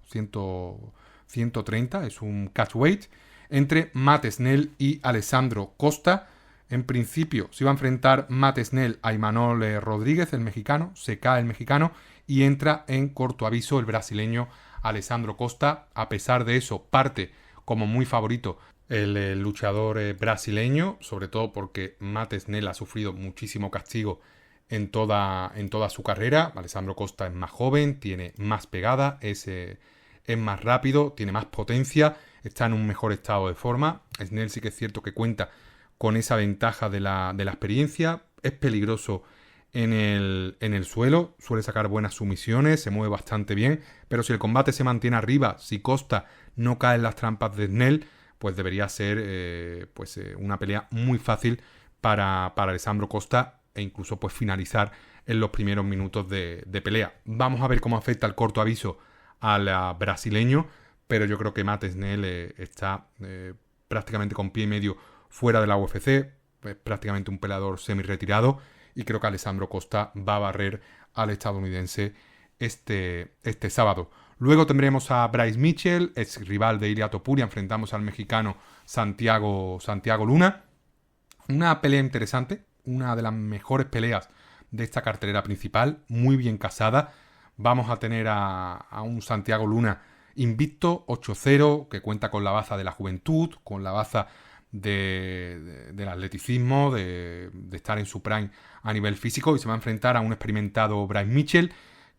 130, es un catchweight, entre Matt Snell y Alessandro Costa. En principio se iba a enfrentar Matt Snell a Imanol Rodríguez, el mexicano, se cae el mexicano y entra en corto aviso el brasileño Alessandro Costa. A pesar de eso, parte como muy favorito el luchador brasileño, sobre todo porque Matt Snell ha sufrido muchísimo castigo en toda su carrera. Alessandro Costa es más joven, tiene más pegada, es más rápido, tiene más potencia, está en un mejor estado de forma. Snell sí que es cierto que cuenta con esa ventaja de la experiencia, es peligroso en el suelo, suele sacar buenas sumisiones, se mueve bastante bien, pero si el combate se mantiene arriba, si Costa no cae en las trampas de Snell, pues debería ser una pelea muy fácil para Alessandro Costa, e incluso pues finalizar en los primeros minutos de pelea. Vamos a ver cómo afecta el corto aviso al brasileño, pero yo creo que Matt Snell está prácticamente con pie y medio fuera de la UFC, es prácticamente un peleador semi-retirado, y creo que Alessandro Costa va a barrer al estadounidense este sábado. Luego tendremos a Bryce Mitchell, ex rival de Ilia Topuria, enfrentamos al mexicano Santiago Luna. Una pelea interesante, una de las mejores peleas de esta cartelera principal, muy bien casada. Vamos a tener a un Santiago Luna invicto, 8-0, que cuenta con la baza de la juventud, con la baza del atleticismo, de estar en su prime a nivel físico, y se va a enfrentar a un experimentado Bryce Mitchell,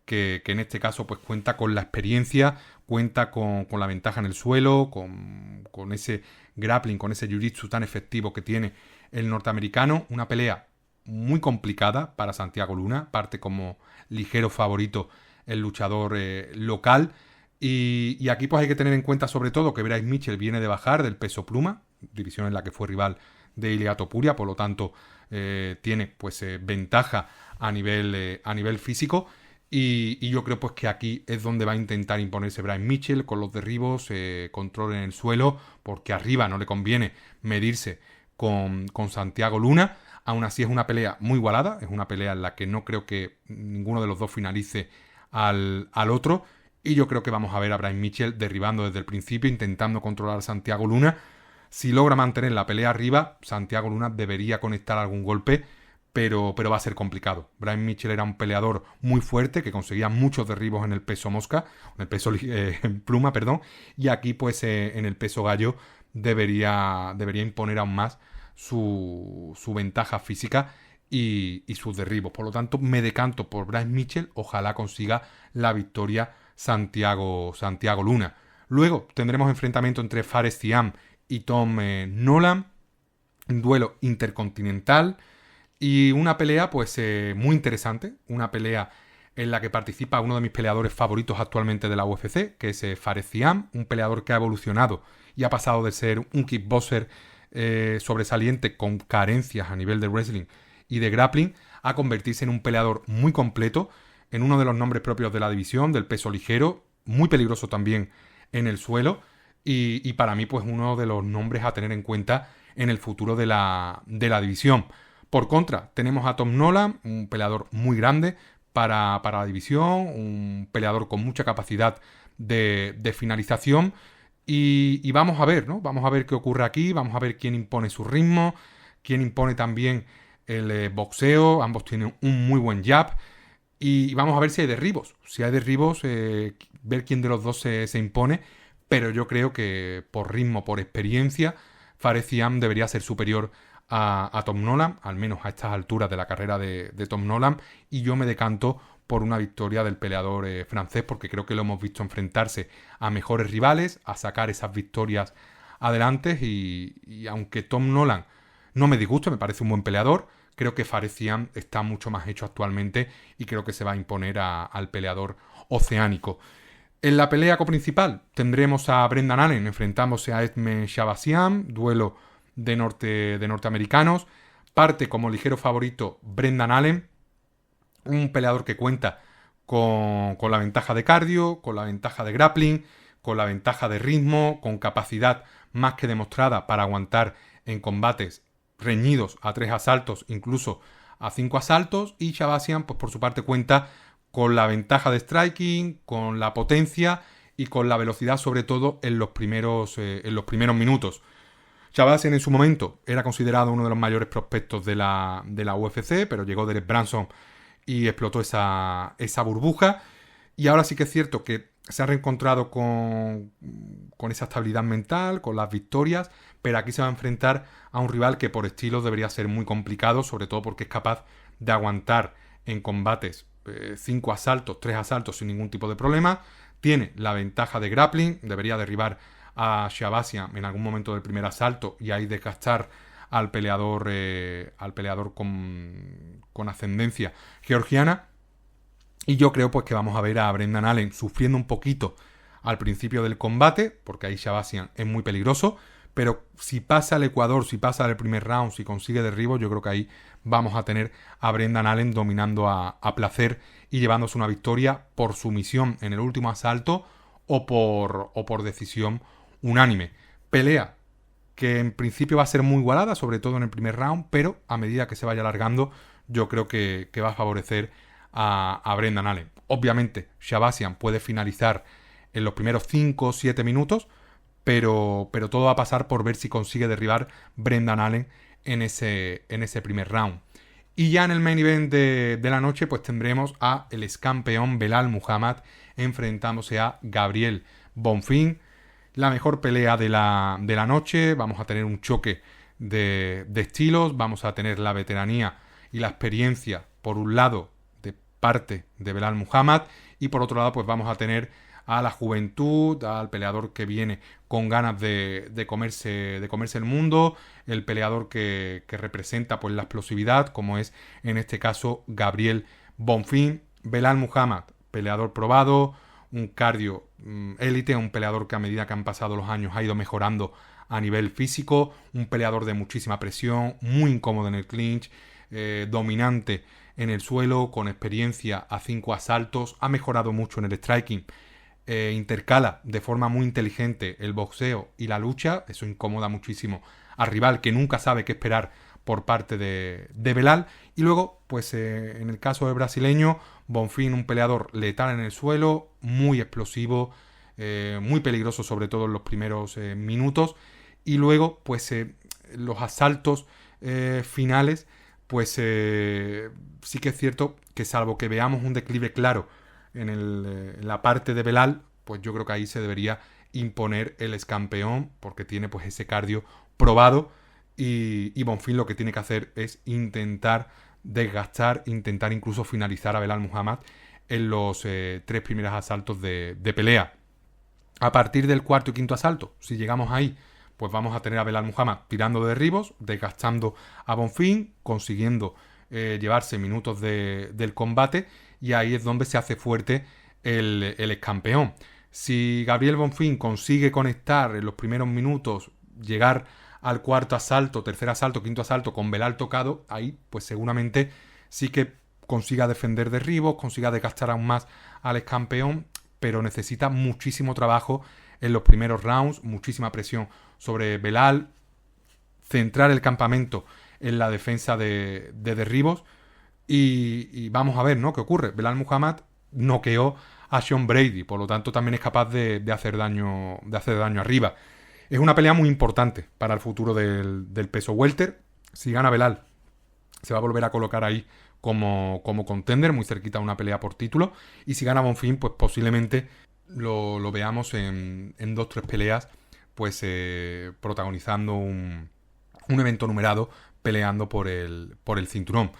que en este caso pues cuenta con la experiencia, cuenta con la ventaja en el suelo, con ese grappling, con ese jiu-jitsu tan efectivo que tiene el norteamericano. Una pelea muy complicada para Santiago Luna, parte como ligero favorito el luchador local, y aquí pues hay que tener en cuenta sobre todo que Bryce Mitchell viene de bajar del peso pluma, división en la que fue rival de Ilia Topuria, por lo tanto tiene pues ventaja a nivel físico, y yo creo pues que aquí es donde va a intentar imponerse Bryce Mitchell con los derribos, control en el suelo, porque arriba no le conviene medirse con Santiago Luna. Aún así es una pelea muy igualada, es una pelea en la que no creo que ninguno de los dos finalice al otro, y yo creo que vamos a ver a Bryce Mitchell derribando desde el principio, intentando controlar a Santiago Luna. Si logra mantener la pelea arriba, Santiago Luna debería conectar algún golpe, pero va a ser complicado. Bryce Mitchell era un peleador muy fuerte, que conseguía muchos derribos en el peso mosca, en el peso pluma, perdón, y aquí pues en el peso gallo debería imponer aún más su ventaja física y sus derribos. Por lo tanto, me decanto por Bryce Mitchell, ojalá consiga la victoria Santiago Luna. Luego tendremos enfrentamiento entre Fares Ziam y Tom Nolan, un duelo intercontinental y una pelea pues muy interesante, una pelea en la que participa uno de mis peleadores favoritos actualmente de la UFC, que es Fares Ziam, un peleador que ha evolucionado y ha pasado de ser un kickboxer sobresaliente con carencias a nivel de wrestling y de grappling a convertirse en un peleador muy completo, en uno de los nombres propios de la división, del peso ligero, muy peligroso también en el suelo, y para mí pues uno de los nombres a tener en cuenta en el futuro de la división. Por contra, tenemos a Tom Nolan, un peleador muy grande para la división, un peleador con mucha capacidad de finalización, y vamos a ver, ¿no? Vamos a ver qué ocurre aquí, vamos a ver quién impone su ritmo, quién impone también el boxeo. Ambos tienen un muy buen jab, y vamos a ver si hay derribos. Si hay derribos, ver quién de los dos se impone, pero yo creo que por ritmo, por experiencia, Fares Ziam debería ser superior a Tom Nolan, al menos a estas alturas de la carrera de Tom Nolan, y yo me decanto por una victoria del peleador francés, porque creo que lo hemos visto enfrentarse a mejores rivales, a sacar esas victorias adelante y aunque Tom Nolan no me disgusta, me parece un buen peleador, creo que Fares Ziam está mucho más hecho actualmente y creo que se va a imponer al peleador oceánico. En la pelea coprincipal tendremos a Brendan Allen enfrentándose a Edmen Shahbazyan, duelo de norteamericanos. Parte como ligero favorito Brendan Allen, un peleador que cuenta con la ventaja de cardio, con la ventaja de grappling, con la ventaja de ritmo, con capacidad más que demostrada para aguantar en combates reñidos a 3 asaltos, incluso a 5 asaltos, y Shahbazyan, pues por su parte, cuenta con la ventaja de striking, con la potencia y con la velocidad, sobre todo en los primeros minutos. Shahbazyan en su momento era considerado uno de los mayores prospectos de la UFC, pero llegó Derek Brunson y explotó esa burbuja. Y ahora sí que es cierto que se ha reencontrado con esa estabilidad mental, con las victorias, pero aquí se va a enfrentar a un rival que por estilo debería ser muy complicado, sobre todo porque es capaz de aguantar en combates 5 asaltos, 3 asaltos sin ningún tipo de problema. Tiene la ventaja de grappling, debería derribar a Shahbazyan en algún momento del primer asalto y ahí desgastar al peleador con ascendencia georgiana. Y yo creo pues que vamos a ver a Brendan Allen sufriendo un poquito al principio del combate, porque ahí Shahbazyan es muy peligroso, pero si pasa el Ecuador, si pasa el primer round, si consigue derribo, yo creo que ahí vamos a tener a Brendan Allen dominando a placer y llevándose una victoria por sumisión en el último asalto o por decisión unánime. Pelea que en principio va a ser muy igualada, sobre todo en el primer round, pero a medida que se vaya alargando, yo creo que va a favorecer a Brendan Allen. Obviamente, Shahbazyan puede finalizar en los primeros 5 o 7 minutos, pero todo va a pasar por ver si consigue derribar Brendan Allen en ese primer round. Y ya en el main event de la noche, pues tendremos a el ex campeón Belal Muhammad enfrentándose a Gabriel Bonfim. La mejor pelea de la noche. Vamos a tener un choque de estilos. Vamos a tener la veteranía y la experiencia, por un lado, de parte de Belal Muhammad, y por otro lado, pues vamos a tener a la juventud, al peleador que viene con ganas de comerse el mundo, el peleador que representa pues la explosividad, como es en este caso Gabriel Bonfim. Belal Muhammad, peleador probado, un cardio élite, un peleador que a medida que han pasado los años ha ido mejorando a nivel físico, un peleador de muchísima presión, muy incómodo en el clinch, dominante en el suelo, con experiencia a 5 asaltos, ha mejorado mucho en el striking, intercala de forma muy inteligente el boxeo y la lucha, eso incomoda muchísimo al rival que nunca sabe qué esperar por parte de Belal. Y luego, pues en el caso del brasileño, Bonfim, un peleador letal en el suelo, muy explosivo, muy peligroso sobre todo en los primeros minutos, y luego pues los asaltos finales, pues sí que es cierto que salvo que veamos un declive claro en la parte de Belal, pues yo creo que ahí se debería imponer el ex campeón, porque tiene pues ese cardio probado, y Bonfim lo que tiene que hacer es intentar desgastar, intentar incluso finalizar a Belal Muhammad en los 3 primeros asaltos de pelea. A partir del cuarto y quinto asalto, si llegamos ahí, pues vamos a tener a Belal Muhammad tirando de derribos, desgastando a Bonfim, consiguiendo llevarse minutos del combate, y ahí es donde se hace fuerte el ex campeón. Si Gabriel Bonfim consigue conectar en los primeros minutos, llegar al cuarto asalto, tercer asalto, quinto asalto con Belal tocado, ahí pues seguramente sí que consiga defender derribos, consiga desgastar aún más al ex campeón, pero necesita muchísimo trabajo en los primeros rounds, muchísima presión sobre Belal, centrar el campamento en la defensa de derribos, y vamos a ver, ¿no?, qué ocurre. Belal Muhammad noqueó a Sean Brady, por lo tanto también es capaz de hacer daño arriba. Es una pelea muy importante para el futuro del peso welter. Si gana Belal, se va a volver a colocar ahí como contender, muy cerquita a una pelea por título. Y si gana Bonfim, pues posiblemente lo veamos en 2-3 peleas, pues protagonizando un evento numerado, peleando por el cinturón.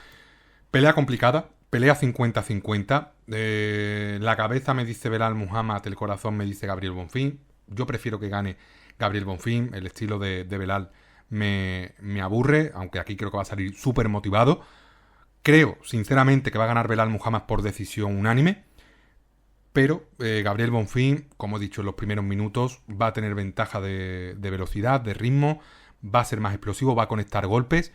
Pelea complicada, pelea 50-50. La cabeza me dice Belal Muhammad, el corazón me dice Gabriel Bonfim. Yo prefiero que gane Gabriel Bonfim, el estilo de Belal me aburre, aunque aquí creo que va a salir súper motivado. Creo, sinceramente, que va a ganar Belal Muhammad por decisión unánime. Pero Gabriel Bonfim, como he dicho en los primeros minutos, va a tener ventaja de velocidad, de ritmo, va a ser más explosivo, va a conectar golpes,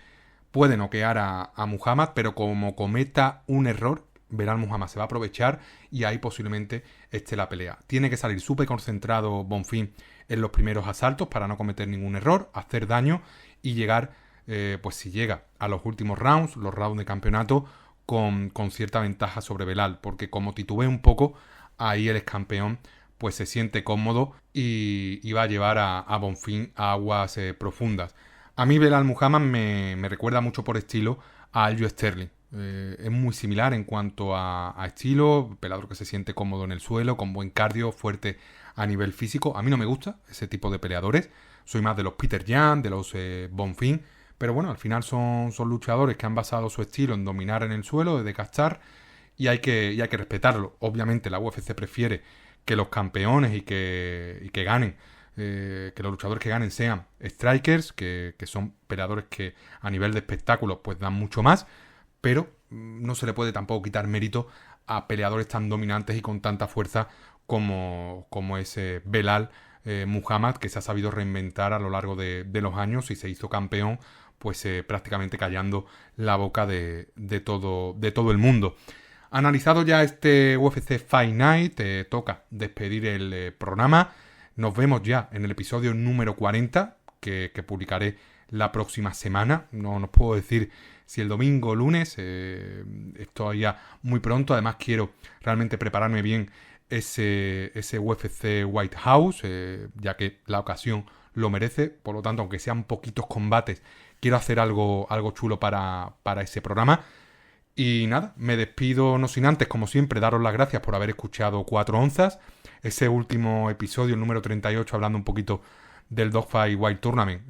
puede noquear a Muhammad, pero como cometa un error, Belal Muhammad se va a aprovechar y ahí posiblemente esté la pelea. Tiene que salir súper concentrado Bonfim en los primeros asaltos para no cometer ningún error, hacer daño y llegar, pues si llega a los últimos rounds, los rounds de campeonato, con cierta ventaja sobre Belal, porque como titubea un poco, ahí el ex campeón pues se siente cómodo y va a llevar a Bonfim a aguas profundas. A mí Belal Muhammad me recuerda mucho por estilo a Aljamain Sterling. Es muy similar en cuanto a estilo, peleador que se siente cómodo en el suelo, con buen cardio, fuerte a nivel físico. A mí no me gusta ese tipo de peleadores. Soy más de los Peter Yan, de los Bonfim. Pero bueno, al final son luchadores que han basado su estilo en dominar en el suelo, de cachar, y hay que respetarlo. Obviamente la UFC prefiere que los campeones y que ganen, que los luchadores que ganen sean strikers, que son peleadores que a nivel de espectáculo pues dan mucho más, pero no se le puede tampoco quitar mérito a peleadores tan dominantes y con tanta fuerza como ese Belal Muhammad, que se ha sabido reinventar a lo largo de los años y se hizo campeón pues prácticamente callando la boca de todo el mundo. Analizado ya este UFC Fight Night, toca despedir el programa. Nos vemos ya en el episodio número 40 que publicaré la próxima semana. No nos puedo decir si el domingo o lunes, estoy ya muy pronto. Además quiero realmente prepararme bien ese UFC White House, ya que la ocasión lo merece. Por lo tanto, aunque sean poquitos combates, quiero hacer algo chulo para ese programa. Y nada, me despido no sin antes, como siempre, daros las gracias por haber escuchado 4 onzas. Ese último episodio, el número 38, hablando un poquito del Dogfight Wild Tournament.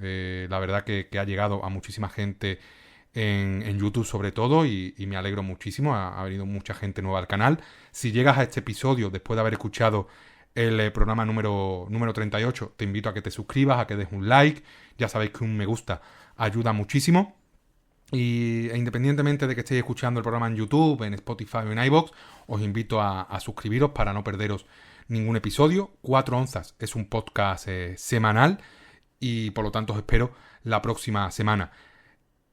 La verdad que ha llegado a muchísima gente en YouTube sobre todo y me alegro muchísimo. Ha venido mucha gente nueva al canal. Si llegas a este episodio después de haber escuchado el programa número 38, te invito a que te suscribas, a que des un like. Ya sabéis que un me gusta ayuda muchísimo. E independientemente de que estéis escuchando el programa en YouTube, en Spotify o en iVoox, os invito a suscribiros para no perderos ningún episodio. 4 onzas es un podcast semanal y por lo tanto os espero la próxima semana.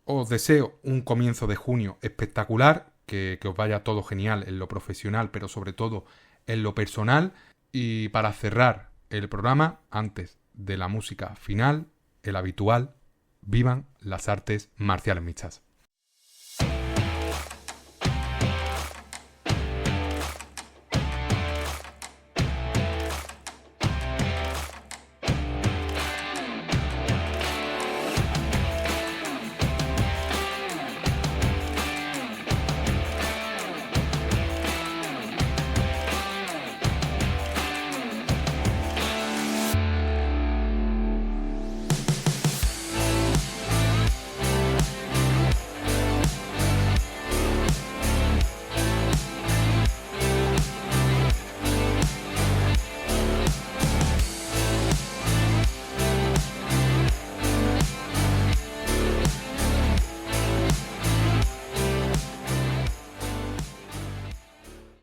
Os deseo un comienzo de junio espectacular, que os vaya todo genial en lo profesional, pero sobre todo en lo personal. Y para cerrar el programa, antes de la música final, el habitual: vivan las artes marciales mixtas.